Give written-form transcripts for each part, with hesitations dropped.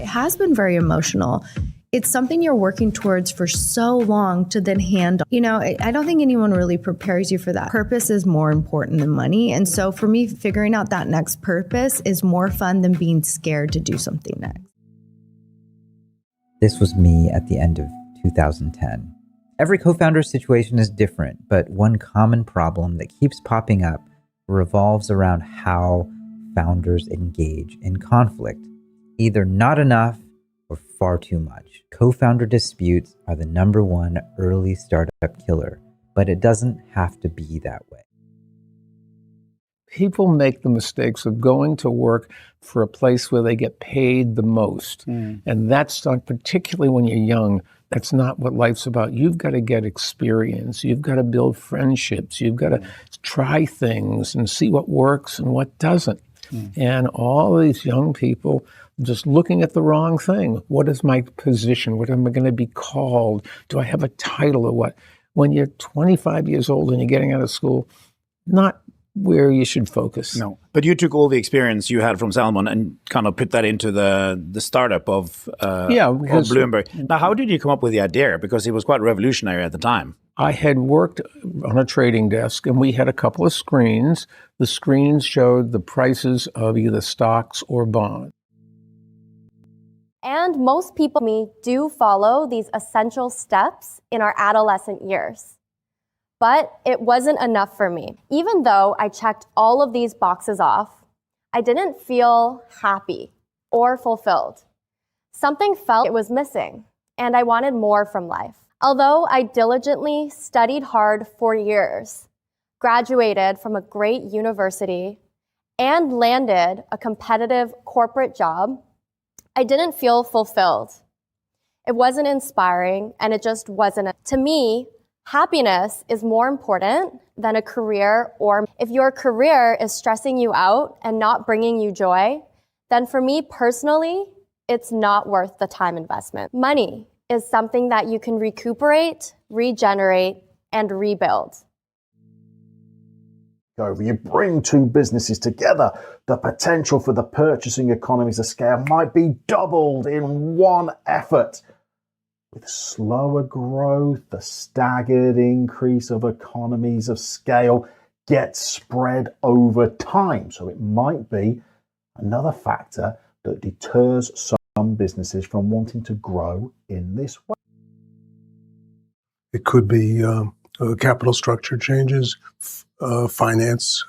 It has been very emotional. It's something you're working towards for so long to then handle. I don't think anyone really prepares you for that. Purpose is more important than money. And so for me, figuring out that next purpose is more fun than being scared to do something next. This was me at the end of 2010. Every co-founder situation is different, but one common problem that keeps popping up revolves around how founders engage in conflict. Either not enough or far too much. Co-founder disputes are the number one early startup killer, but it doesn't have to be that way. People make the mistakes of going to work for a place where they get paid the most. And that's not, particularly when you're young, that's not what life's about. You've got to get experience. You've got to build friendships. You've got to try things and see what works and what doesn't. And all of these young people just looking at the wrong thing. What is my position? What am I going to be called? Do I have a title or what? When you're 25 years old and you're getting out of school, not where you should focus. No, but you took all the experience you had from Salmon and kind of put that into the startup of Bloomberg. Now, how did you come up with the idea? Because it was quite revolutionary at the time. I had worked on a trading desk and we had a couple of screens. The screens showed the prices of either stocks or bonds. And most people do follow these essential steps in our adolescent years. But it wasn't enough for me. Even though I checked all of these boxes off, I didn't feel happy or fulfilled. Something felt it was missing, and I wanted more from life. Although I diligently studied hard for years, graduated from a great university, and landed a competitive corporate job, I didn't feel fulfilled. It wasn't inspiring, and it just wasn't. To me, happiness is more important than a career, or if your career is stressing you out and not bringing you joy, then for me personally, it's not worth the time investment. Money is something that you can recuperate, regenerate, and rebuild. When you bring two businesses together, the potential for the purchasing economies of scale might be doubled in one effort. With slower growth, the staggered increase of economies of scale gets spread over time. So it might be another factor that deters some businesses from wanting to grow in this way. It could be capital structure changes, finance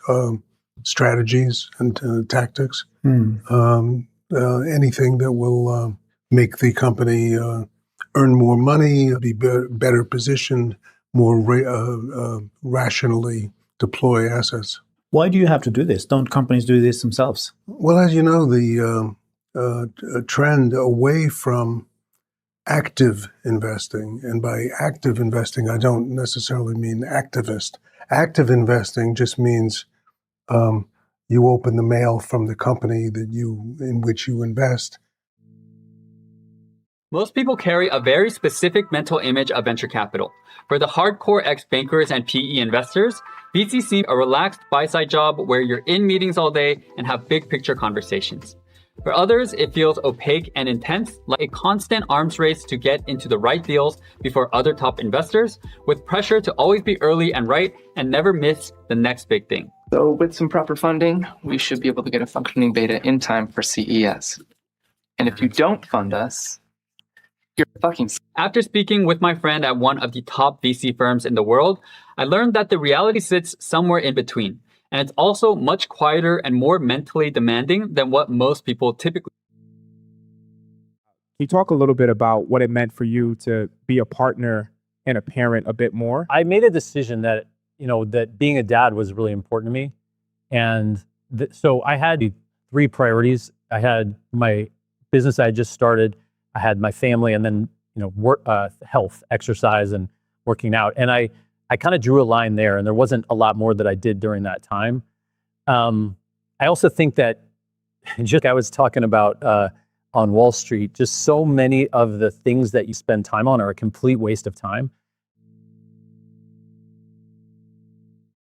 strategies and tactics, anything that will make the company earn more money, be better positioned, more rationally deploy assets. Why do you have to do this? Don't companies do this themselves? Well, as you know, the trend away from active investing, and by active investing, I don't necessarily mean activist. Active investing just means you open the mail from the company in which you invest. Most people carry a very specific mental image of venture capital. For the hardcore ex-bankers and PE investors, VC seems a relaxed buy-side job where you're in meetings all day and have big picture conversations. For others, it feels opaque and intense, like a constant arms race to get into the right deals before other top investors, with pressure to always be early and right and never miss the next big thing. So with some proper funding, we should be able to get a functioning beta in time for CES. And if you don't fund us, you're fucking... After speaking with my friend at one of the top VC firms in the world, I learned that the reality sits somewhere in between. And it's also much quieter and more mentally demanding than what most people typically. Can you talk a little bit about what it meant for you to be a partner and a parent a bit more? I made a decision that, that being a dad was really important to me. And so I had 3 priorities. I had my business I had just started. I had my family, and then, work, health, exercise, and working out. And I kind of drew a line there, and there wasn't a lot more that I did during that time. I also think that, just like I was talking about on Wall Street, just so many of the things that you spend time on are a complete waste of time.